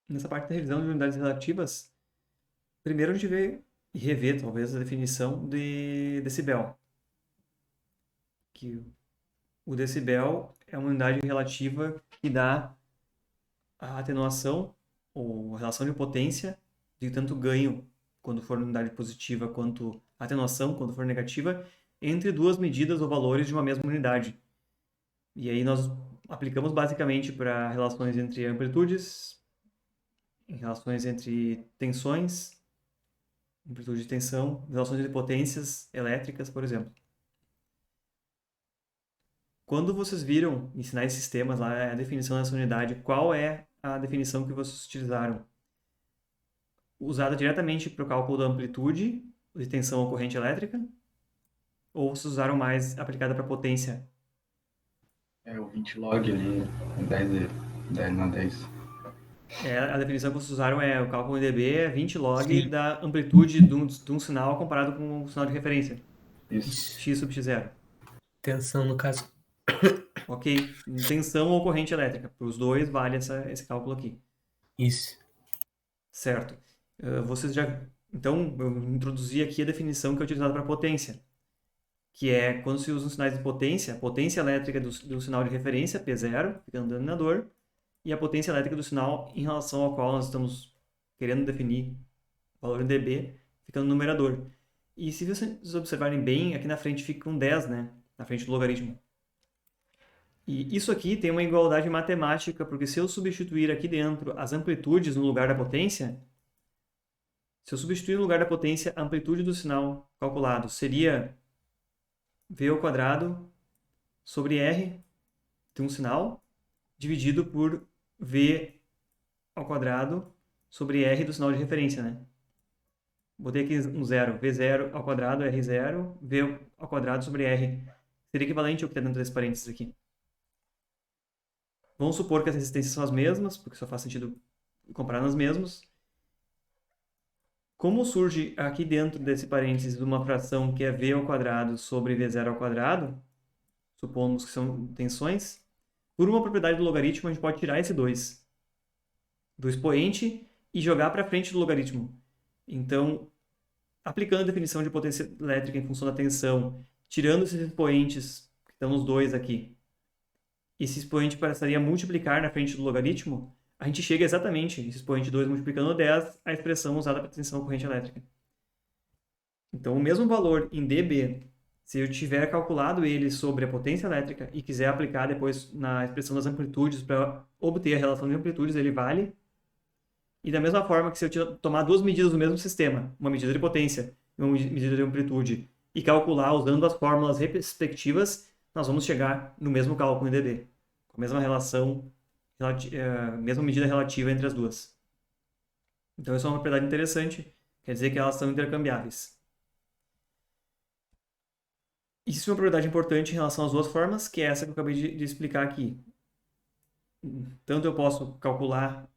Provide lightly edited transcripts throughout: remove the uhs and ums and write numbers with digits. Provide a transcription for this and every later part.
nessa parte da revisão de unidades relativas, primeiro a gente vê e revê, talvez, a definição de decibel. Que o decibel é uma unidade relativa que dá a atenuação ou a relação de potência de tanto ganho quando for unidade positiva quanto atenuação quando for negativa entre duas medidas ou valores de uma mesma unidade. E aí nós aplicamos basicamente para relações entre amplitudes, em relações entre tensões, amplitude de tensão, relações entre potências elétricas, por exemplo. Quando vocês viram em sinais de sistemas lá a definição dessa unidade, qual é a definição que vocês utilizaram? Usada diretamente para o cálculo da amplitude de tensão ou corrente elétrica? Ou vocês usaram mais aplicada para potência? É o 20 log ali, 10 na 10. A definição que vocês usaram é o cálculo em dB é 20 log Sim, da amplitude de um sinal comparado com o sinal de referência, Isso. isso. x sub x0. Tensão, no caso. Ok, tensão ou corrente elétrica. Para os dois vale esse cálculo aqui. Isso. Certo. Vocês já... Então, eu introduzi aqui a definição que é utilizada para potência, que é quando se usam sinais de potência, a potência elétrica do sinal de referência, P0, fica no denominador, e a potência elétrica do sinal em relação ao qual nós estamos querendo definir o valor em dB, fica no numerador. E se vocês observarem bem, aqui na frente fica um 10, né? Na frente do logaritmo. E isso aqui tem uma igualdade matemática, porque se eu substituir aqui dentro as amplitudes no lugar da potência, se eu substituir no lugar da potência a amplitude do sinal calculado seria V ao quadrado sobre R de um sinal, dividido por V ao quadrado sobre R do sinal de referência, né? Botei aqui um zero. V0 ao quadrado, R0, V ao quadrado sobre R. Seria equivalente ao que está dentro desse parênteses aqui. Vamos supor que as resistências são as mesmas, porque só faz sentido comparar nas mesmas. Como surge aqui dentro desse parênteses uma fração que é V ao quadrado sobre V0 ao quadrado, supomos que são tensões, por uma propriedade do logaritmo a gente pode tirar esse 2 do expoente e jogar para frente do logaritmo. Então, aplicando a definição de potência elétrica em função da tensão, tirando esses expoentes, que estão nos dois aqui, esse expoente passaria a multiplicar na frente do logaritmo, a gente chega exatamente, esse expoente 2 multiplicando 10, a expressão usada para tensão corrente elétrica. Então, o mesmo valor em dB, se eu tiver calculado ele sobre a potência elétrica e quiser aplicar depois na expressão das amplitudes para obter a relação de amplitudes, ele vale. E da mesma forma que se eu tomar duas medidas do mesmo sistema, uma medida de potência e uma medida de amplitude, e calcular usando as fórmulas respectivas, nós vamos chegar no mesmo cálculo em dB, com a mesma relação, mesma medida relativa entre as duas. Então, isso é uma propriedade interessante, quer dizer que elas são intercambiáveis. Isso é uma propriedade importante em relação às duas formas, que é essa que eu acabei de explicar aqui. Tanto eu posso calcular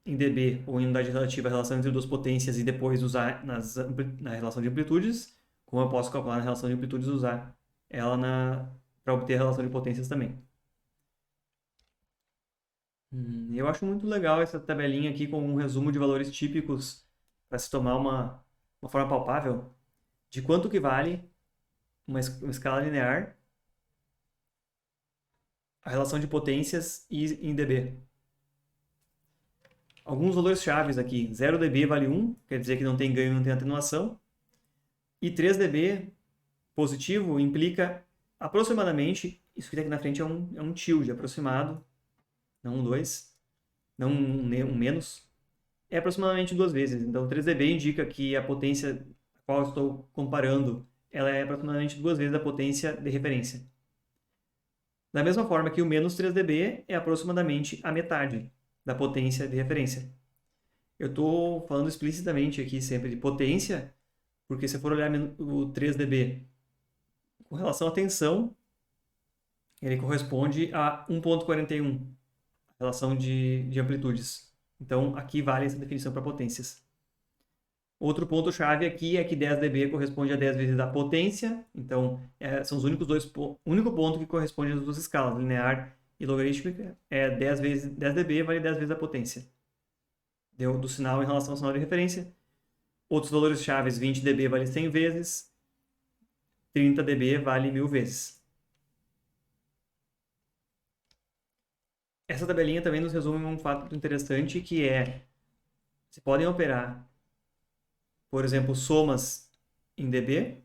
em dB ou em unidade relativa a relação entre duas potências e depois usar na relação de amplitudes, como eu posso calcular na relação de amplitudes e usar ela para obter a relação de potências também. Eu acho muito legal essa tabelinha aqui com um resumo de valores típicos para se tomar uma forma palpável de quanto que vale uma escala linear, a relação de potências e em dB. Alguns valores chaves aqui. 0 dB vale 1, quer dizer que não tem ganho, não tem atenuação. E 3 dB positivo implica aproximadamente, isso que está aqui na frente é um tilde aproximado, não um 2, não um menos, é aproximadamente duas vezes. Então 3 dB indica que a potência a qual eu estou comparando ela é aproximadamente duas vezes a potência de referência. Da mesma forma que o menos 3 dB é aproximadamente a metade da potência de referência. Eu estou falando explicitamente aqui sempre de potência, porque se for olhar o 3 dB com relação à tensão, ele corresponde a 1,41, a relação de amplitudes. Então, aqui vale essa definição para potências. Outro ponto-chave aqui é que 10 dB corresponde a 10 vezes a potência. Então, são os únicos único ponto que corresponde às duas escalas, linear e logarítmica. 10 dB vale 10 vezes a potência. deu do sinal em relação ao sinal de referência. Outros valores chaves, 20 dB vale 100 vezes, 30 dB vale 1000 vezes. Essa tabelinha também nos resume um fato interessante, que é, se podem operar, por exemplo, somas em dB,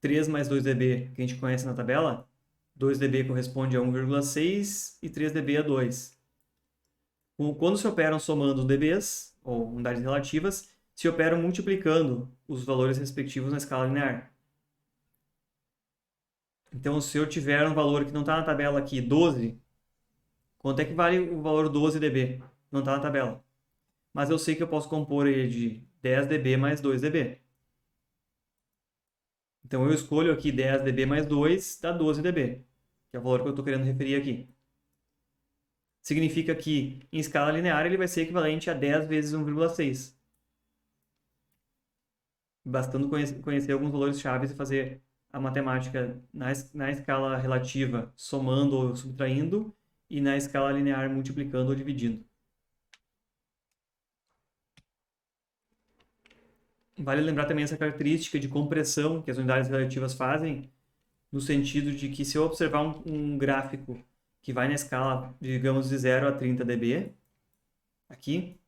3 mais 2 dB, que a gente conhece na tabela, 2 dB corresponde a 1,6 e 3 dB a 2. Quando se operam somando dBs, ou unidades relativas, se operam multiplicando os valores respectivos na escala linear. Então, se eu tiver um valor que não está na tabela aqui, 12, quanto é que vale o valor 12 dB? Não está na tabela. Mas eu sei que eu posso compor ele de 10 dB mais 2 dB. Então, eu escolho aqui 10 dB mais 2, dá 12 dB, que é o valor que eu estou querendo referir aqui. Significa que, em escala linear, ele vai ser equivalente a 10 vezes 1,6. Bastando conhecer alguns valores chaves e fazer a matemática na escala relativa, somando ou subtraindo, e na escala linear, multiplicando ou dividindo. Vale lembrar também essa característica de compressão que as unidades relativas fazem, no sentido de que, se eu observar um gráfico que vai na escala, digamos, de 0 a 30 dB, aqui,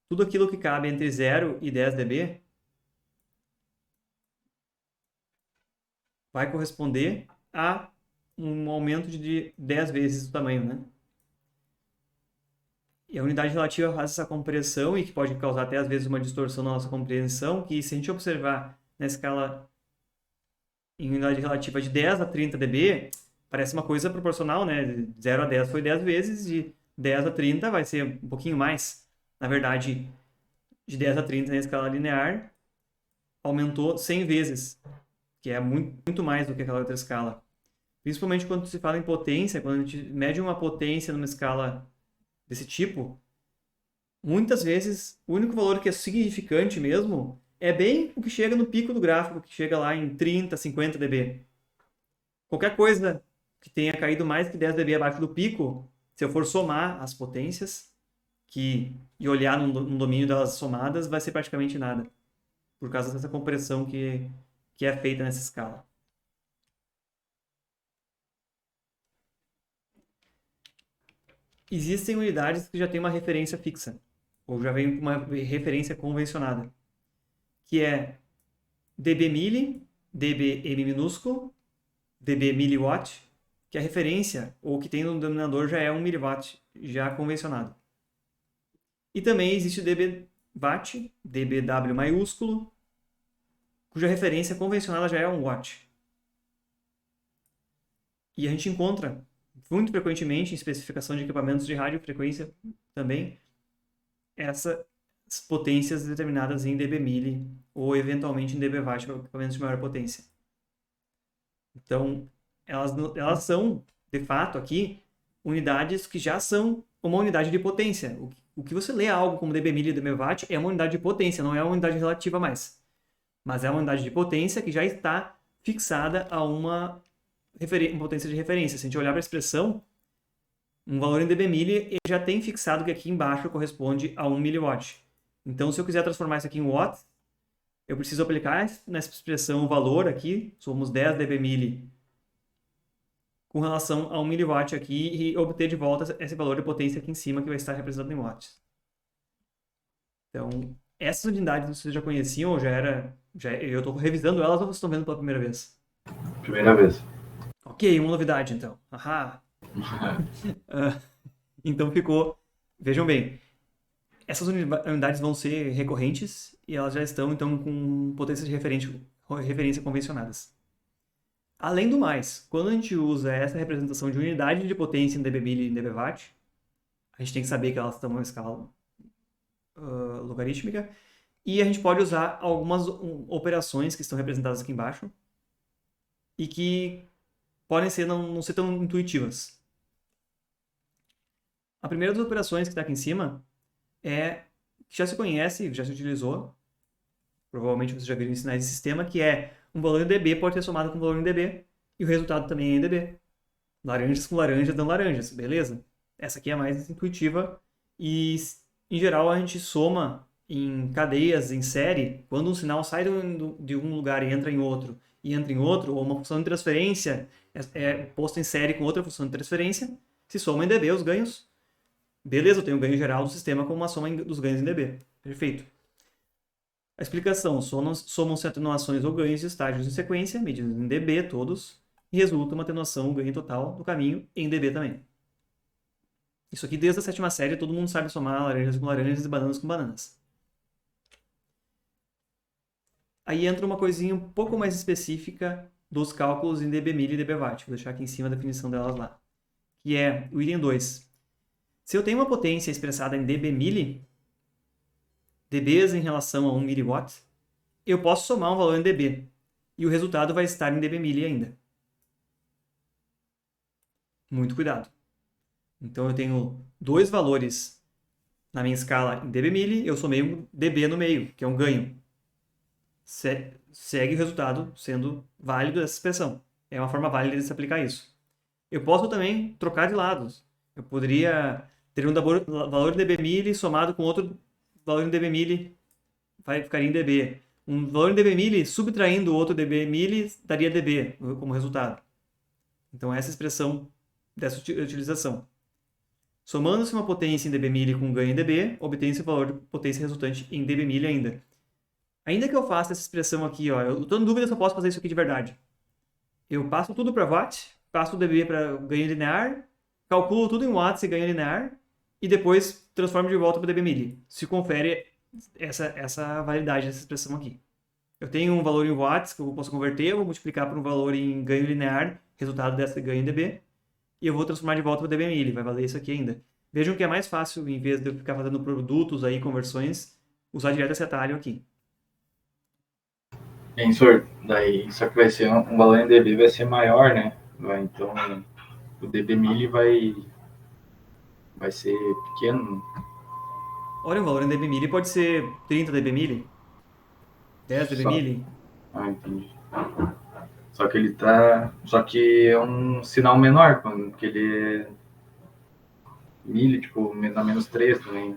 tudo aquilo que cabe entre 0 e 10 dB vai corresponder a um aumento de 10 vezes o tamanho, né? E a unidade relativa faz essa compressão, e que pode causar até às vezes uma distorção na nossa compreensão, que, se a gente observar na escala em unidade relativa de 10 a 30 dB, parece uma coisa proporcional, né? De 0 a 10 foi 10 vezes, de 10 a 30 vai ser um pouquinho mais. Na verdade, de 10 a 30 na escala linear, aumentou 100 vezes, que é muito mais do que aquela outra escala. Principalmente quando se fala em potência, quando a gente mede uma potência numa escala desse tipo, muitas vezes o único valor que é significante mesmo é bem o que chega no pico do gráfico, que chega lá em 30, 50 dB. Qualquer coisa que tenha caído mais que 10 dB abaixo do pico, se eu for somar as potências e olhar no domínio delas somadas, vai ser praticamente nada, por causa dessa compressão que é feita nessa escala. Existem unidades que já têm uma referência fixa, ou já vem com uma referência convencionada, que é dB milli, dB m minúsculo, dB miliwatt, que a referência, ou que tem no denominador, já é 1 miliwatt, já convencionado. E também existe o dB watt, dBW maiúsculo, cuja referência convencionada já é 1 watt. E a gente encontra muito frequentemente em especificação de equipamentos de radiofrequência também essas potências determinadas em dB milli ou eventualmente em dB watt para equipamentos de maior potência. Então, elas são, de fato, aqui, unidades que já são uma unidade de potência. O que você lê algo como dB milli e dB watt é uma unidade de potência, não é uma unidade relativa mais. Mas é uma unidade de potência que já está fixada a uma potência de referência. Se a gente olhar para a expressão, um valor em dB milli, ele já tem fixado que aqui embaixo corresponde a 1 miliwatt. Então, se eu quiser transformar isso aqui em watt, eu preciso aplicar nessa expressão o valor aqui, somos 10 dB milli, com relação a 1 miliwatt aqui, e obter de volta esse valor de potência aqui em cima, que vai estar representado em watts. Então, essas unidades vocês já conheciam, ou eu estou revisando elas, ou vocês estão vendo pela primeira vez? Primeira vez. Ok, uma novidade então. Ahá. Então ficou. Vejam bem, essas unidades vão ser recorrentes e elas já estão então com potências de referência convencionadas. Além do mais, quando a gente usa essa representação de unidade de potência em dB milli e em dB watt, a gente tem que saber que elas estão em uma escala logarítmica, e a gente pode usar algumas operações que estão representadas aqui embaixo e que podem não ser tão intuitivas. A primeira das operações que está aqui em cima que já se conhece, já se utilizou, provavelmente vocês já viram em sinais de sistema, que é um valor em dB pode ser somado com um valor em dB, e o resultado também é em dB. Laranjas com laranjas dão laranjas, beleza? Essa aqui é a mais intuitiva E, em geral, a gente soma em cadeias, em série, quando um sinal sai de um lugar e entra em outro, ou uma função de transferência é posta em série com outra função de transferência, se soma em dB os ganhos. Beleza, eu tenho o ganho geral do sistema como uma soma dos ganhos em dB. Perfeito. A explicação: somam-se atenuações ou ganhos de estágios em sequência, medidos em dB todos, e resulta uma atenuação ou ganho total do caminho em dB também. Isso aqui desde a 7ª série todo mundo sabe somar laranjas com laranjas e bananas com bananas. Aí entra uma coisinha um pouco mais específica dos cálculos em dBmil e dBwatt. Vou deixar aqui em cima a definição delas lá. Que é o item 2. Se eu tenho uma potência expressada em dBmil, dBs em relação a 1 mW, eu posso somar um valor em dB. E o resultado vai estar em dBmil ainda. Muito cuidado. Então eu tenho dois valores na minha escala em dBmil, eu somei um dB no meio, que é um ganho. Segue o resultado sendo válido essa expressão. É uma forma válida de se aplicar isso. Eu posso também trocar de lados. Eu poderia ter um valor em dBmil somado com outro valor em dBmil, ficaria em dB. Um valor em dBmil subtraindo outro dBmil daria dB como resultado. Então essa é a expressão dessa utilização. Somando-se uma potência em dBmil com ganho em dB, obtém-se o valor de potência resultante em dBmil ainda. Ainda que eu faça essa expressão aqui, ó, eu estou em dúvida se eu posso fazer isso aqui de verdade. Eu passo tudo para watt, passo o dB para ganho linear, calculo tudo em watts e ganho linear, e depois transformo de volta para dBmil. Se confere essa validade dessa expressão aqui. Eu tenho um valor em watts que eu posso converter, eu vou multiplicar por um valor em ganho linear, resultado desse ganho em dB, e eu vou transformar de volta para dBmil, vai valer isso aqui ainda. Vejam que é mais fácil, em vez de eu ficar fazendo produtos aí, conversões, usar direto esse atalho aqui. Bem, senhor, daí só que vai ser um valor em dB vai ser maior, né? Então o dBmil vai ser pequeno. Olha, o valor em dBmil pode ser 30 dBmil, 10 dBmil. Entendi. Só que é um sinal menor, porque ele é mil, tipo, dá menos 3 também.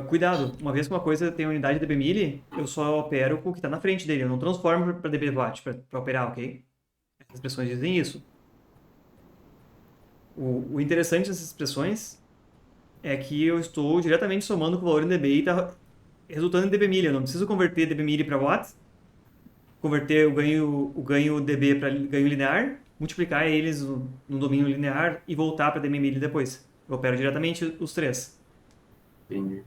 Cuidado, uma vez que uma coisa tem unidade de dBmil, eu só opero com o que está na frente dele, eu não transformo para dBwatt para operar, ok? As expressões dizem isso. O interessante dessas expressões é que eu estou diretamente somando com o valor em dB e está resultando em dBmil. Eu não preciso converter dBmil para watt, converter o ganho dB para ganho linear, multiplicar eles no domínio linear e voltar para dBmil depois. Eu opero diretamente os três. Entendi.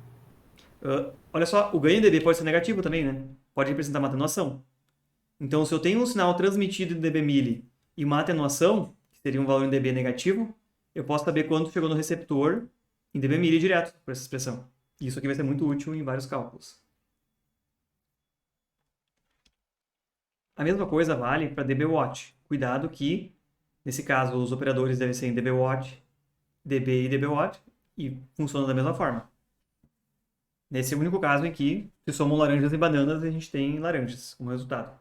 Olha só, o ganho dB pode ser negativo também, né? Pode representar uma atenuação. Então, se eu tenho um sinal transmitido em dBmil e uma atenuação, que seria um valor em dB negativo, eu posso saber quanto chegou no receptor em dBmil direto por essa expressão. E isso aqui vai ser muito útil em vários cálculos. A mesma coisa vale para dBwatt. Cuidado que, nesse caso, os operadores devem ser em dBwatt, dB e dBwatt, e funcionam da mesma forma. Nesse único caso em que se somam laranjas e bananas, a gente tem laranjas como resultado.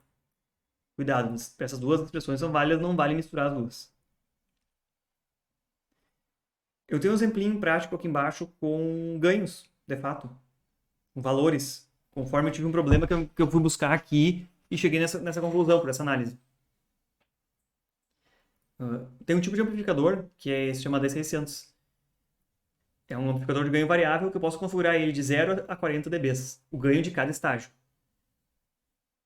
Cuidado, essas duas expressões são válidas, não vale misturar as duas. Eu tenho um exemplinho prático aqui embaixo com ganhos, de fato, com valores, conforme eu tive um problema que eu fui buscar aqui e cheguei nessa conclusão por essa análise. Tem um tipo de amplificador que se chama D600. É um amplificador de ganho variável que eu posso configurar ele de 0 a 40 dBs, o ganho de cada estágio.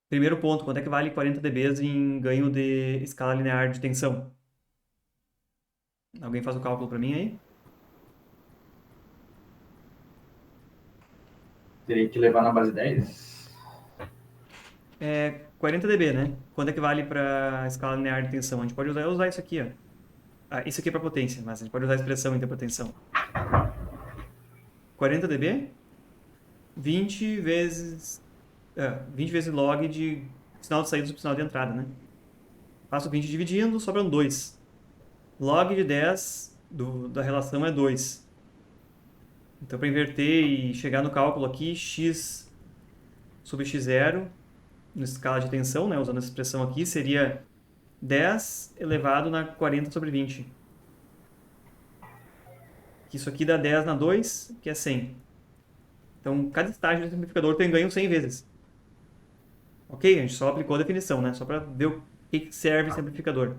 Primeiro ponto, quanto é que vale 40 dBs em ganho de escala linear de tensão? Alguém faz o cálculo para mim aí? Teria que levar na base 10? 40 dB, né? Quanto é que vale para escala linear de tensão? A gente pode usar isso aqui, ó. Isso aqui é para potência, mas a gente pode usar a expressão então para tensão. 40 dB, 20 vezes log de sinal de saída sobre sinal de entrada, né? Faço 20 dividindo, sobram 2. Log de 10 da relação é 2. Então, para inverter e chegar no cálculo aqui, x sobre x0, na escala de tensão, né, usando essa expressão aqui, seria 10 elevado na 40 sobre 20. que isso aqui dá 10 na 2, que é 100. Então, cada estágio do simplificador tem ganho 100 vezes. Ok? A gente só aplicou a definição, né? Só para ver o que serve o simplificador.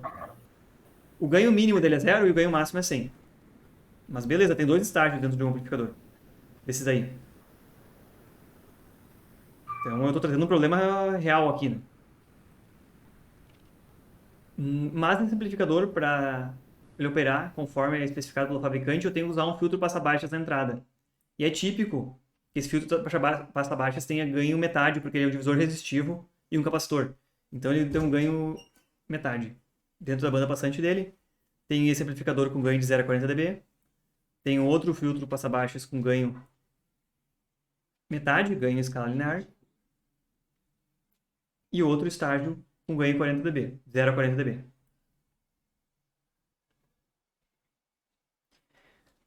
O ganho mínimo dele é 0 e o ganho máximo é 100. Mas beleza, tem 2 estágios dentro de um amplificador. Desses aí. Então, eu estou trazendo um problema real aqui, né? Mas no simplificador, para ele operar conforme é especificado pelo fabricante, eu tenho que usar um filtro passa-baixas na entrada. E é típico que esse filtro passa-baixas tenha ganho metade, porque ele é um divisor resistivo e um capacitor. Então ele tem um ganho metade. Dentro da banda passante dele, tem esse amplificador com ganho de 0 a 40 dB. Tem outro filtro passa-baixas com ganho metade, ganho em escala linear. E outro estágio com ganho 40 dB, 0 a 40 dB.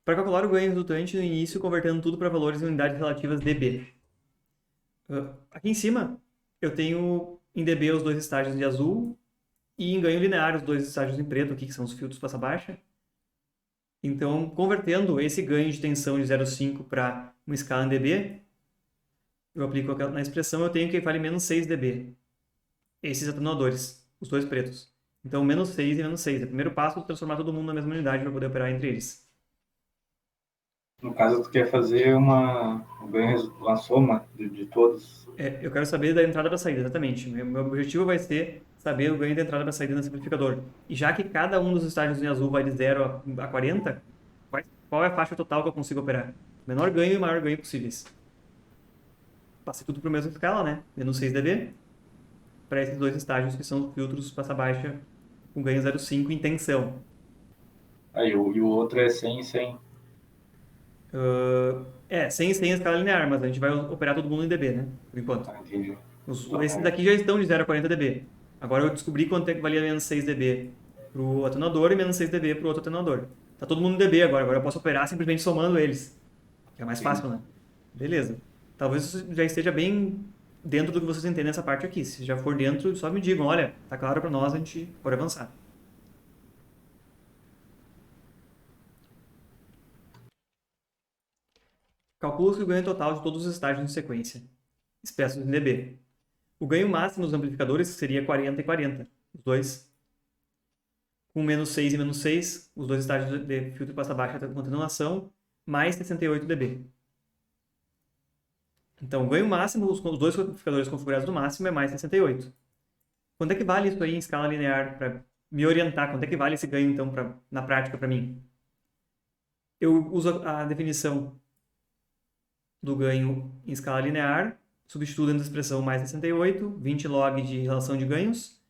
Para calcular o ganho resultante no início, convertendo tudo para valores em unidades relativas dB. Aqui em cima, eu tenho em dB os 2 estágios de azul e em ganho linear os 2 estágios em preto, aqui, que são os filtros passa-baixa. Então, convertendo esse ganho de tensão de 0,5 para uma escala em dB, eu aplico na expressão, eu tenho que vale menos 6 dB. Esses atenuadores, os 2 pretos. Então, menos 6 e menos 6. É o primeiro passo, transformar todo mundo na mesma unidade para poder operar entre eles. No caso, tu quer fazer uma soma de todos. Eu quero saber da entrada para a saída, exatamente. Meu objetivo vai ser saber o ganho da entrada para a saída no simplificador. E já que cada um dos estágios em azul vai de 0 a 40, qual é a faixa total que eu consigo operar? Menor ganho e maior ganho possíveis. Passei tudo para a mesma escala, né? Menos 6 dB. Para esses 2 estágios que são os filtros passa-baixa com ganho 0,5 em tensão. Aí, e o outro é 100 e 100. 100 e 100 é escala linear, mas a gente vai operar todo mundo em dB, né? Por enquanto. Entendi. Esses daqui já estão de 0 a 40 dB. Agora eu descobri quanto é que valia menos 6 dB para o atenuador e menos 6 dB para o outro atenuador. Tá todo mundo em dB agora. Agora eu posso operar simplesmente somando eles. Que é mais fácil, né? Beleza. Talvez isso já esteja bem dentro do que vocês entendem nessa parte aqui. Se já for dentro, só me digam. Olha, tá claro para nós, a gente pode avançar. Calcula-se o ganho total de todos os estágios em sequência, expressos em dB. O ganho máximo dos amplificadores seria 40 e 40, os dois. Com menos 6 e menos 6, os 2 estágios de filtro passa-baixa com atenuação, mais 68 dB. Então, o ganho máximo, os 2 amplificadores configurados no máximo, é mais 68. Quanto é que vale isso aí em escala linear para me orientar? Quanto é que vale esse ganho, então, na prática para mim? Eu uso a definição do ganho em escala linear, substituo dentro da expressão mais 68, 20 log de relação de ganhos,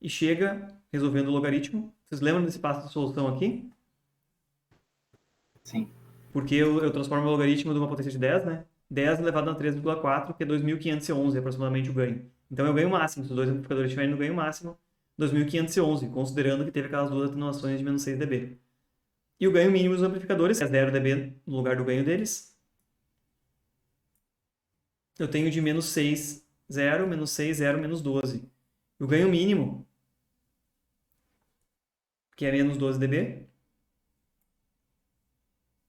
e chega resolvendo o logaritmo. Vocês lembram desse passo de solução aqui? Sim. Porque eu transformo o logaritmo de uma potência de 10, né? 10 elevado a 3,4, que é 2.511 aproximadamente o ganho. Então é o ganho máximo. Se os 2 amplificadores estiverem no ganho máximo, 2.511, considerando que teve aquelas 2 atenuações de menos 6 dB. E o ganho mínimo dos amplificadores, que é 0 dB no lugar do ganho deles, eu tenho de menos 6, 0, menos 6, 0, menos 12. E o ganho mínimo, que é menos 12 dB,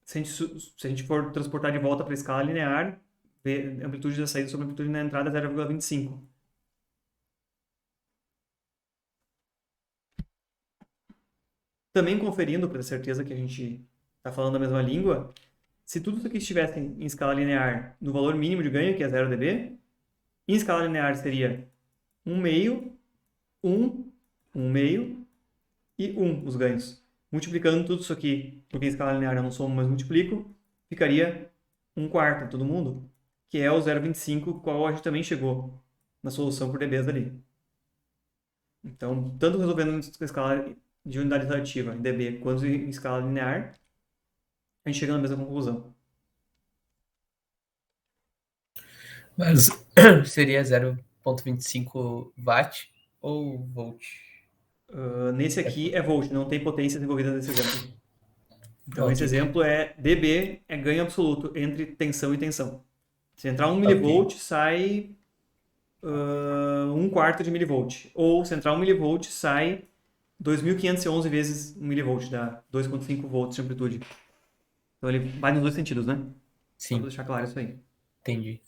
se a gente for transportar de volta para a escala linear, ver amplitude da saída sobre a amplitude da entrada é 0,25. Também conferindo, para ter certeza que a gente está falando a mesma língua, se tudo isso aqui estivesse em escala linear no valor mínimo de ganho, que é 0 dB, em escala linear seria 1 meio, 1, 1 meio e 1 os ganhos. Multiplicando tudo isso aqui, porque em escala linear eu não somo, mas multiplico, ficaria 1/4 de todo mundo, que é o 0,25, qual a gente também chegou na solução por dBs ali. Então, tanto resolvendo em escala de unidade relativa, em dB, quanto em escala linear, a gente chega na mesma conclusão. Mas seria 0,25 watt ou volt? Nesse aqui é volt, não tem potências envolvidas nesse exemplo. Então, Ok. esse exemplo é dB, é ganho absoluto entre tensão e tensão. Se entrar 1 Ok. milivolt, sai 1/4 de milivolt. Ou se entrar 1 milivolt, sai 2.511 vezes 1 milivolt, dá 2,5 volts de amplitude. Então ele vai nos dois sentidos, né? Só Sim, pra deixar claro isso aí. entendi.